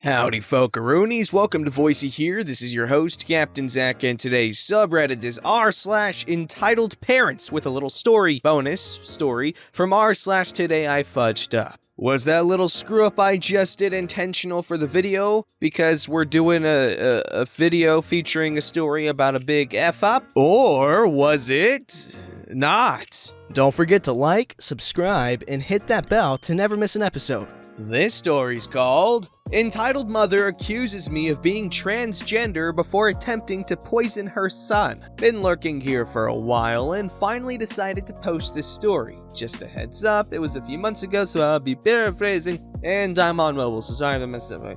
Howdy folkaroonies, welcome to VoiceyHere. This is your host, Captain Zach, and today's subreddit is r/EntitledParents with a little bonus story from r/Today I Fudged Up. Was that little screw up I just did intentional for the video? Because we're doing a video featuring a story about a big F up? Or was it not? Don't forget to like, subscribe, and hit that bell to never miss an episode. This story's called Entitled Mother Accuses Me of Being Transgender Before Attempting to Poison Her Son. Been lurking here for a while and finally decided to post this story. Just a heads up, it was a few months ago, so I'll be paraphrasing, and I'm on mobile, so sorry if I messed up.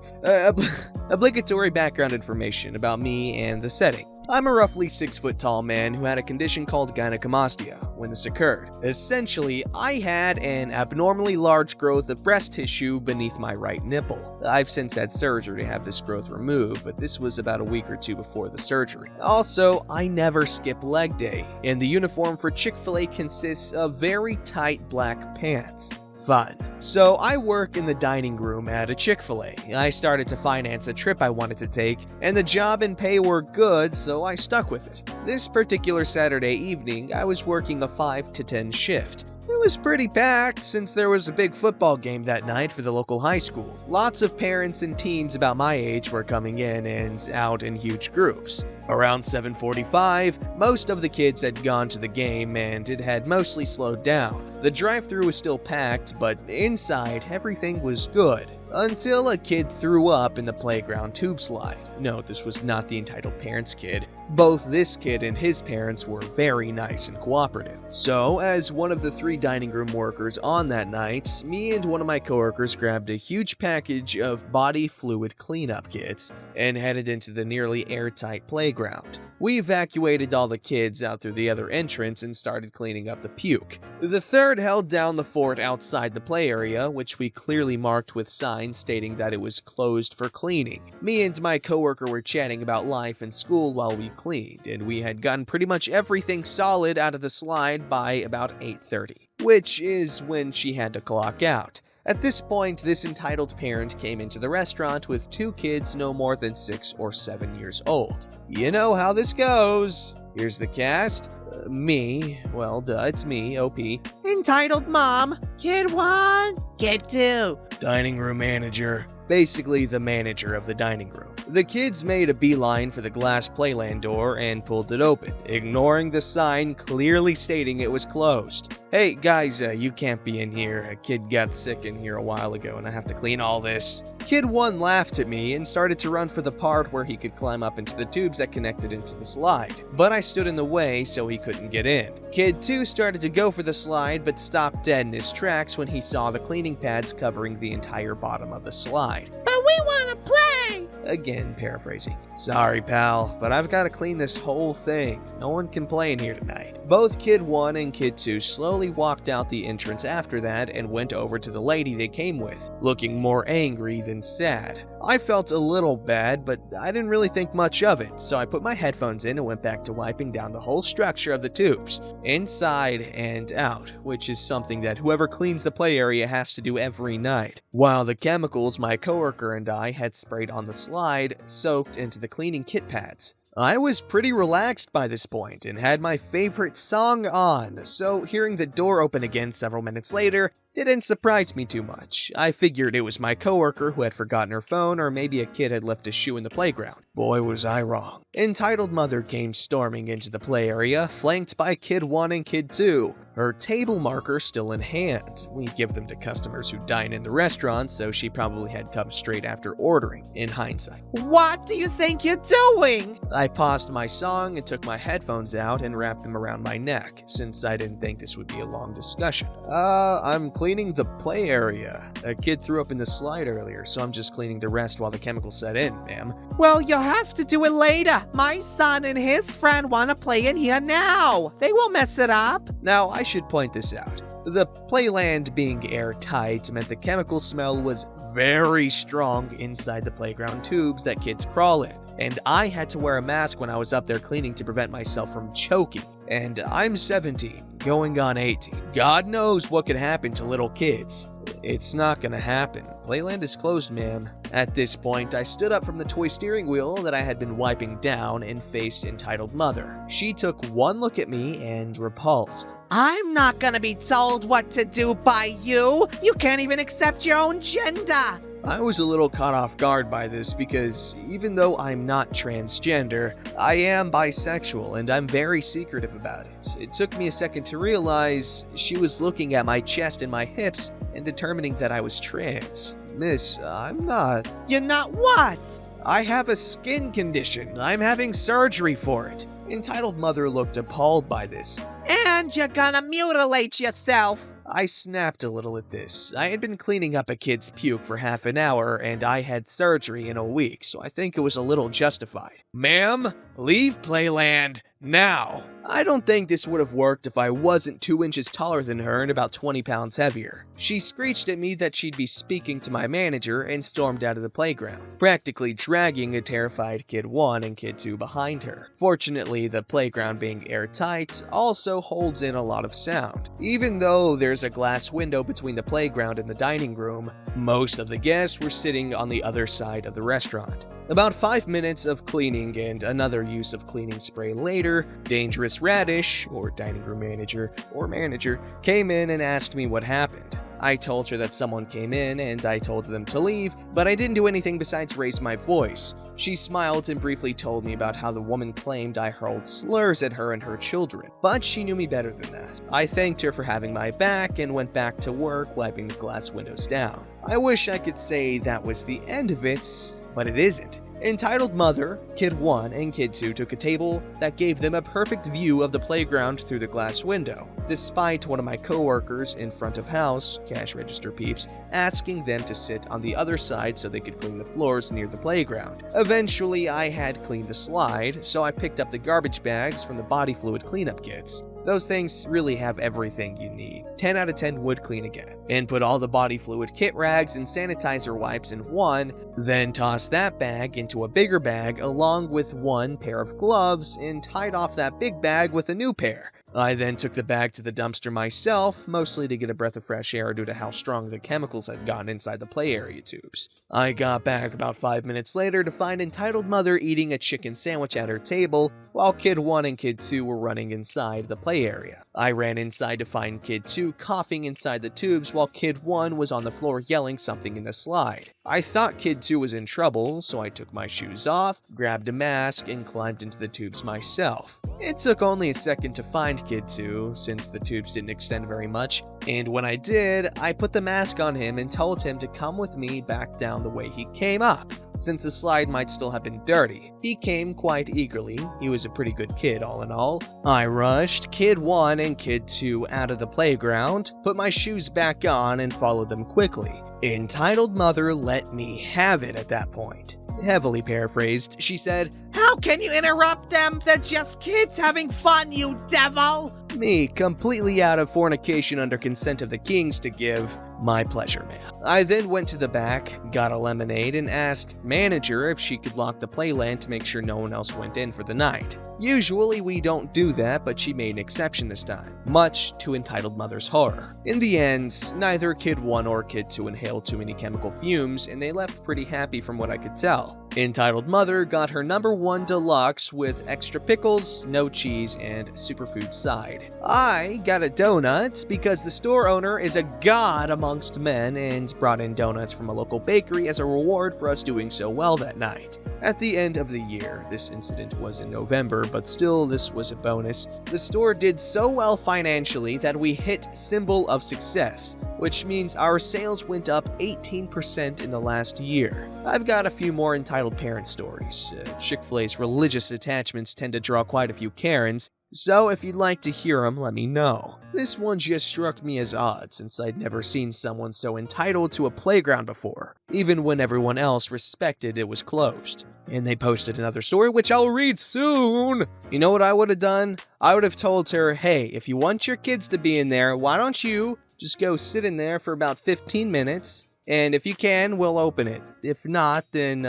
Obligatory background information about me and the setting. I'm a roughly 6 foot tall man who had a condition called gynecomastia when this occurred. Essentially, I had an abnormally large growth of breast tissue beneath my right nipple. I've since had surgery to have this growth removed, but this was about a week or two before the surgery. Also, I never skip leg day, and the uniform for Chick-fil-A consists of very tight black pants. Fun. So I work in the dining room at a Chick-fil-A. I started to finance a trip I wanted to take, and the job and pay were good, so I stuck with it. This particular Saturday evening, I was working a 5 to 10 shift. It was pretty packed since there was a big football game that night for the local high school. Lots of parents and teens about my age were coming in and out in huge groups. Around 7:45, most of the kids had gone to the game and it had mostly slowed down. The drive-thru was still packed, but inside everything was good. Until a kid threw up in the playground tube slide. Note, this was not the entitled parents kid. Both this kid and his parents were very nice and cooperative. So, as one of the 3 dining room workers on that night, me and one of my coworkers grabbed a huge package of body fluid cleanup kits and headed into the nearly airtight playground. We evacuated all the kids out through the other entrance and started cleaning up the puke. The third held down the fort outside the play area, which we clearly marked with signs stating that it was closed for cleaning. Me and my coworker were chatting about life and school while we cleaned, and we had gotten pretty much everything solid out of the slide by about 8:30, which is when she had to clock out. At this point, this entitled parent came into the restaurant with 2 kids no more than 6 or 7 years old. You know how this goes. Here's the cast. Me, well, duh, it's me, OP. Entitled mom. Kid 1. Kid 2. Dining room manager. Basically the manager of the dining room. The kids made a beeline for the glass playland door and pulled it open, ignoring the sign clearly stating it was closed. Hey guys, you can't be in here. A kid got sick in here a while ago and I have to clean all this. Kid 1 laughed at me and started to run for the part where he could climb up into the tubes that connected into the slide, but I stood in the way so he couldn't get in. Kid 2 started to go for the slide but stopped dead in his tracks when he saw the cleaning pads covering the entire bottom of the slide. But we want to play! Again, paraphrasing. Sorry, pal, but I've got to clean this whole thing. No one can play in here tonight. Both Kid 1 and Kid 2 slowly walked out the entrance after that and went over to the lady they came with, looking more angry than sad. I felt a little bad, but I didn't really think much of it, so I put my headphones in and went back to wiping down the whole structure of the tubes, inside and out, which is something that whoever cleans the play area has to do every night, while the chemicals my coworker and I had sprayed on the slide soaked into the cleaning kit pads. I was pretty relaxed by this point and had my favorite song on, so hearing the door open again several minutes later didn't surprise me too much. I figured it was my coworker who had forgotten her phone, or maybe a kid had left a shoe in the playground. Boy, was I wrong. Entitled mother came storming into the play area, flanked by Kid 1 and Kid 2. Her table marker still in hand. We give them to customers who dine in the restaurant, so she probably had come straight after ordering, in hindsight. What do you think you're doing? I paused my song and took my headphones out and wrapped them around my neck, since I didn't think this would be a long discussion. I'm cleaning the play area. A kid threw up in the slide earlier, so I'm just cleaning the rest while the chemicals set in, ma'am. Well, you'll have to do it later. My son and his friend want to play in here now. They won't mess it up. Now, I should point this out. The playland being airtight meant the chemical smell was very strong inside the playground tubes that kids crawl in, and I had to wear a mask when I was up there cleaning to prevent myself from choking. And I'm 17, going on 18. God knows what could happen to little kids. "It's not gonna happen. Playland is closed, ma'am." At this point, I stood up from the toy steering wheel that I had been wiping down and faced entitled mother. She took one look at me and repulsed. I'm not gonna be told what to do by you. You can't even accept your own gender. I was a little caught off guard by this because even though I'm not transgender, I am bisexual and I'm very secretive about it. It took me a second to realize she was looking at my chest and my hips and determining that I was trans. "Miss, I'm not." You're not what? "I have a skin condition. I'm having surgery for it." Entitled mother looked appalled by this. And you're gonna mutilate yourself. I snapped a little at this. I had been cleaning up a kid's puke for half an hour, and I had surgery in a week, so I think it was a little justified. "Ma'am, leave Playland now." I don't think this would have worked if I wasn't 2 inches taller than her and about 20 pounds heavier. She screeched at me that she'd be speaking to my manager and stormed out of the playground, practically dragging a terrified Kid 1 and Kid 2 behind her. Fortunately, the playground being airtight also holds in a lot of sound. Even though there's a glass window between the playground and the dining room, most of the guests were sitting on the other side of the restaurant. About 5 minutes of cleaning and another use of cleaning spray later, Dangerous Radish, or dining room manager, came in and asked me what happened. I told her that someone came in and I told them to leave, but I didn't do anything besides raise my voice. She smiled and briefly told me about how the woman claimed I hurled slurs at her and her children, but she knew me better than that. I thanked her for having my back and went back to work wiping the glass windows down. I wish I could say that was the end of it, but it isn't. Entitled mother, Kid 1 and Kid 2 took a table that gave them a perfect view of the playground through the glass window, despite one of my coworkers in front of house, cash register peeps, asking them to sit on the other side so they could clean the floors near the playground. Eventually, I had cleaned the slide, so I picked up the garbage bags from the body fluid cleanup kits. Those things really have everything you need. 10 out of 10 would clean again. And put all the body fluid kit rags and sanitizer wipes in one, then toss that bag into a bigger bag along with one pair of gloves and tied off that big bag with a new pair. I then took the bag to the dumpster myself, mostly to get a breath of fresh air due to how strong the chemicals had gotten inside the play area tubes. I got back about 5 minutes later to find entitled mother eating a chicken sandwich at her table, while Kid 1 and Kid 2 were running inside the play area. I ran inside to find Kid 2 coughing inside the tubes while Kid 1 was on the floor yelling something in the slide. I thought Kid 2 was in trouble, so I took my shoes off, grabbed a mask, and climbed into the tubes myself. It took only a second to find Kid 2, since the tubes didn't extend very much, and when I did, I put the mask on him and told him to come with me back down the way he came up, since the slide might still have been dirty. He came quite eagerly. He was a pretty good kid all in all. I rushed Kid 1 and Kid 2 out of the playground, put my shoes back on, and followed them quickly. Entitled mother let me have it at that point. Heavily paraphrased, she said, "How can you interrupt them? They're just kids having fun, you devil!" Me, completely out of fornication under consent of the kings to give, "My pleasure, ma'am." I then went to the back, got a lemonade, and asked manager if she could lock the playland to make sure no one else went in for the night. Usually we don't do that, but she made an exception this time, much to entitled mother's horror. In the end, neither Kid 1 or Kid 2 inhaled too many chemical fumes, and they left pretty happy from what I could tell. Entitled mother got her #1 deluxe with extra pickles, no cheese, and superfood side. I got a donut because the store owner is a god amongst men and brought in donuts from a local bakery as a reward for us doing so well that night. At the end of the year, this incident was in November, but still this was a bonus, the store did so well financially that we hit symbol of success, which means our sales went up 18% in the last year. I've got a few more entitled parent stories. Chick-fil-A's religious attachments tend to draw quite a few Karens, so if you'd like to hear them, let me know. This one just struck me as odd since I'd never seen someone so entitled to a playground before, even when everyone else respected it was closed. And they posted another story, which I'll read soon. You know what I would have done? I would have told her, hey, if you want your kids to be in there, why don't you just go sit in there for about 15 minutes? And if you can, we'll open it. If not, then,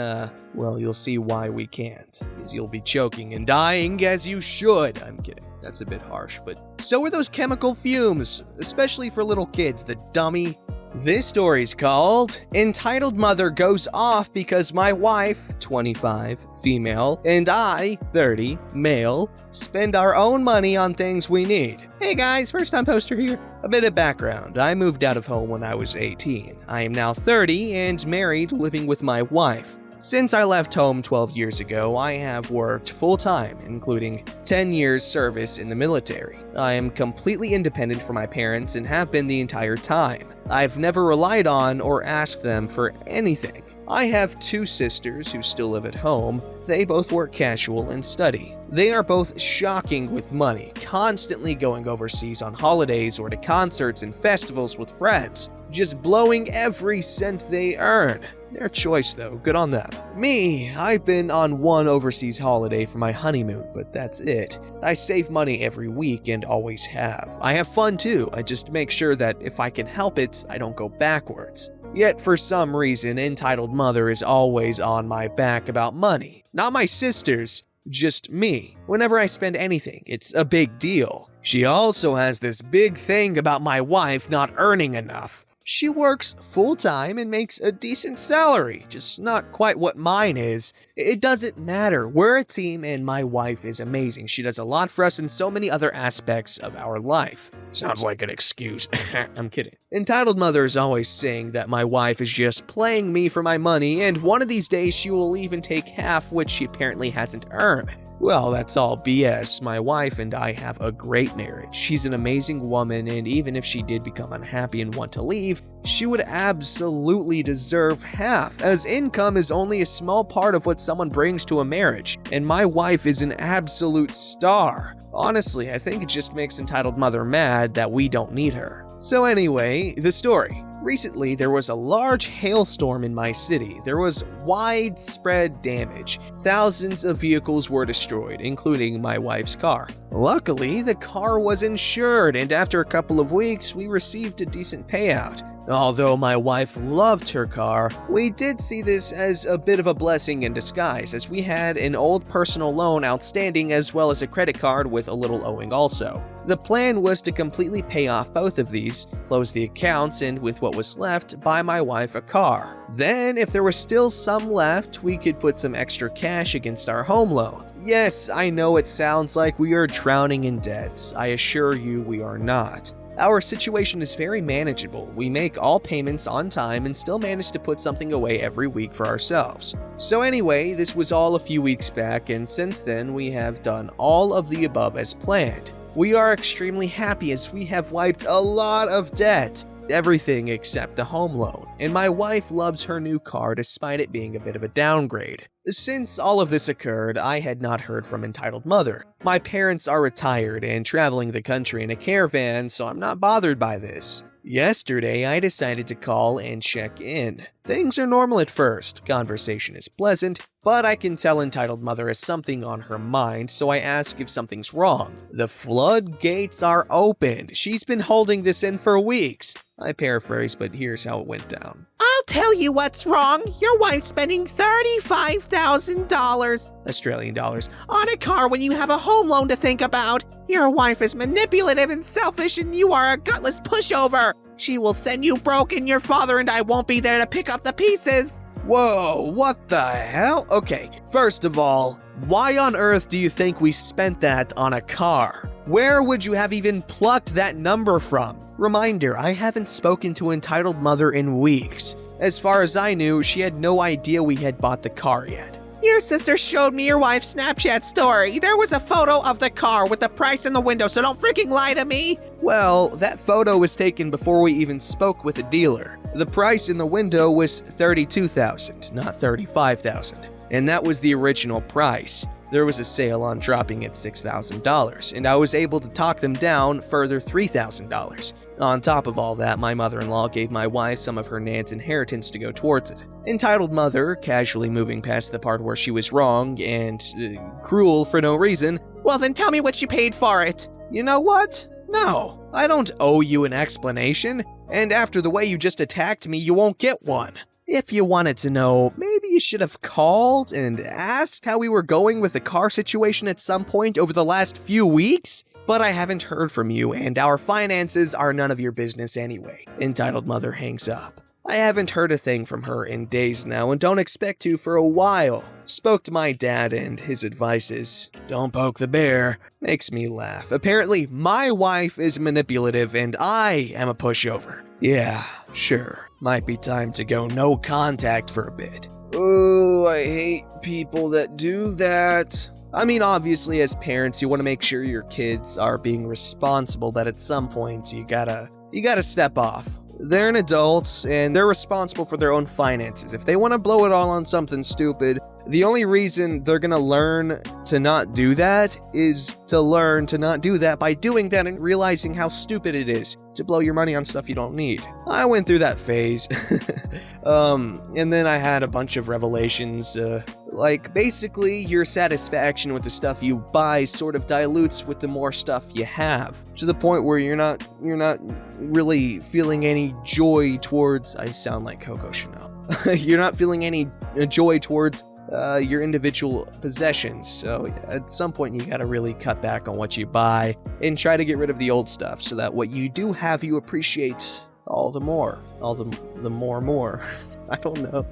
well, you'll see why we can't. Because you'll be choking and dying as you should. I'm kidding. That's a bit harsh, but so are those chemical fumes, especially for little kids, the dummy. This story's called Entitled Mother Goes Off Because My Wife, 25, female, and I, 30, male, spend our own money on things we need. Hey guys, first time poster here. A bit of background. I moved out of home when I was 18. I am now 30 and married, living with my wife. Since I left home 12 years ago, I have worked full-time, including 10 years service in the military. I am completely independent from my parents and have been the entire time. I've never relied on or asked them for anything. I have two sisters who still live at home. They both work casual and study. They are both shocking with money, constantly going overseas on holidays or to concerts and festivals with friends, just blowing every cent they earn. Their choice though, good on them. Me, I've been on one overseas holiday for my honeymoon, but that's it. I save money every week and always have. I have fun too, I just make sure that if I can help it, I don't go backwards. Yet for some reason, Entitled Mother is always on my back about money. Not my sisters, just me. Whenever I spend anything, it's a big deal. She also has this big thing about my wife not earning enough. She works full-time and makes a decent salary, just not quite what mine is. It doesn't matter. We're a team and my wife is amazing. She does a lot for us in so many other aspects of our life. Sounds like an excuse. I'm kidding. Entitled Mother is always saying that my wife is just playing me for my money and one of these days she will even take half, which she apparently hasn't earned. Well, that's all BS. My wife and I have a great marriage. She's an amazing woman, and even if she did become unhappy and want to leave, she would absolutely deserve half, as income is only a small part of what someone brings to a marriage, and my wife is an absolute star. Honestly, I think it just makes Entitled Mother mad that we don't need her. So anyway, the story. Recently, there was a large hailstorm in my city. There was widespread damage. Thousands of vehicles were destroyed, including my wife's car. Luckily, the car was insured, and after a couple of weeks, we received a decent payout. Although my wife loved her car, we did see this as a bit of a blessing in disguise, as we had an old personal loan outstanding as well as a credit card with a little owing also. The plan was to completely pay off both of these, close the accounts, and with what was left, buy my wife a car. Then, if there was still some left, we could put some extra cash against our home loan. Yes, I know it sounds like we are drowning in debt. I assure you we are not. Our situation is very manageable. We make all payments on time and still manage to put something away every week for ourselves. So anyway, this was all a few weeks back, and since then we have done all of the above as planned. We are extremely happy as we have wiped a lot of debt. Everything except the home loan, and my wife loves her new car despite it being a bit of a downgrade. Since all of this occurred, I had not heard from Entitled Mother. My parents are retired and traveling the country in a caravan, so I'm not bothered by this. Yesterday, I decided to call and check in. Things are normal at first, conversation is pleasant, but I can tell Entitled Mother has something on her mind, so I ask if something's wrong. The floodgates are opened. She's been holding this in for weeks. I paraphrase, but here's how it went down. I'll tell you what's wrong. Your wife's spending $35,000 Australian dollars on a car when you have a home loan to think about. Your wife is manipulative and selfish, and you are a gutless pushover. She will send you broke, and your father and I won't be there to pick up the pieces. Whoa, what the hell? Okay, first of all, why on earth do you think we spent that on a car? Where would you have even plucked that number from? Reminder, I haven't spoken to Entitled Mother in weeks. As far as I knew, she had no idea we had bought the car yet. Your sister showed me your wife's Snapchat story. There was a photo of the car with the price in the window, so don't freaking lie to me. Well, that photo was taken before we even spoke with a dealer. The price in the window was $32,000, not $35,000. And that was the original price. There was a sale on dropping at $6,000, and I was able to talk them down further $3,000. On top of all that, my mother-in-law gave my wife some of her nan's inheritance to go towards it. Entitled Mother, casually moving past the part where she was wrong and cruel for no reason. Well, then tell me what you paid for it. You know what? No, I don't owe you an explanation, and after the way you just attacked me, you won't get one. If you wanted to know, maybe you should have called and asked how we were going with the car situation at some point over the last few weeks. but I haven't heard from you, and our finances are none of your business anyway. Entitled mother hangs up. I haven't heard a thing from her in days now and don't expect to for a while. Spoke to my dad and his advice is, don't poke the bear. Makes me laugh. Apparently, my wife is manipulative and I am a pushover. Yeah, sure. Might be time to go no contact for a bit. Oh, I hate people that do that. I mean, obviously, as parents, you want to make sure your kids are being responsible, but at some point, you gotta step off. They're an adult, and they're responsible for their own finances. If they want to blow it all on something stupid, the only reason they're gonna learn to not do that is to learn to not do that by doing that and realizing how stupid it is to blow your money on stuff you don't need. I went through that phase. And then I had a bunch of revelations, like basically your satisfaction with the stuff you buy sort of dilutes with the more stuff you have, to the point where you're not really feeling any joy towards, I sound like Coco Chanel. You're not feeling any joy towards your individual possessions. So at some point you gotta really cut back on what you buy and try to get rid of the old stuff so that what you do have you appreciate all the more. I don't know.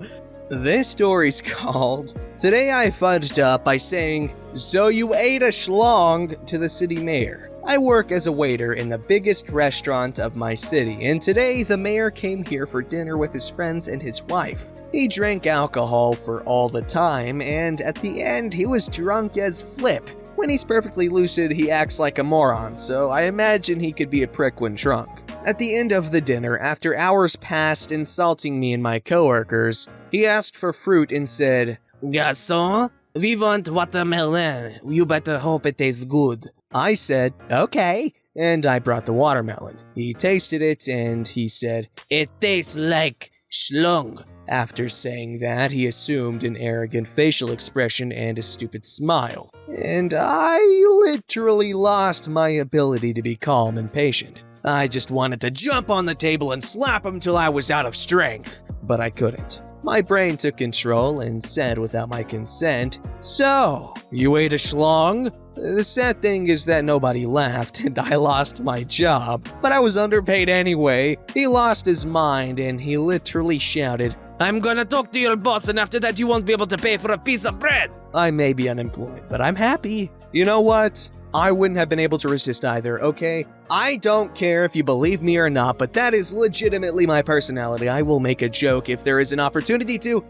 This story's called, Today I Fudged Up by Saying, So You Ate a Schlong to the City Mayor. I work as a waiter in the biggest restaurant of my city, and today the mayor came here for dinner with his friends and his wife. He drank alcohol for all the time, and at the end he was drunk as flip. When he's perfectly lucid, he acts like a moron, so I imagine he could be a prick when drunk. At the end of the dinner, after hours passed insulting me and my coworkers, he asked for fruit and said, Garçon, we want watermelon. You better hope it tastes good. I said, okay, and I brought the watermelon. He tasted it and he said, It tastes like schlong. After saying that, he assumed an arrogant facial expression and a stupid smile. And I literally lost my ability to be calm and patient. I just wanted to jump on the table and slap him till I was out of strength, but I couldn't. My brain took control and said without my consent, So, you ate a schlong? The sad thing is that nobody laughed and I lost my job, but I was underpaid anyway. He lost his mind and he literally shouted, I'm gonna talk to your boss and after that you won't be able to pay for a piece of bread. I may be unemployed, but I'm happy. You know what? I wouldn't have been able to resist either, okay? I don't care if you believe me or not, but that is legitimately my personality. I will make a joke if there is an opportunity to,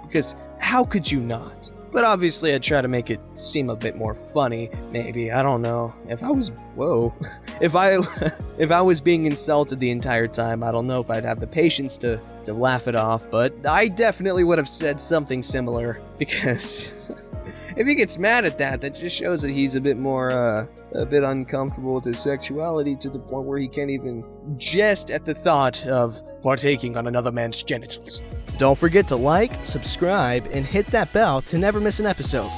because how could you not? But obviously I'd try to make it seem a bit more funny, maybe, I don't know. If I was being insulted the entire time, I don't know if I'd have the patience to laugh it off, but I definitely would have said something similar, because if he gets mad at that just shows that he's a bit uncomfortable with his sexuality to the point where he can't even jest at the thought of partaking on another man's genitals. Don't forget to like, subscribe, and hit that bell to never miss an episode.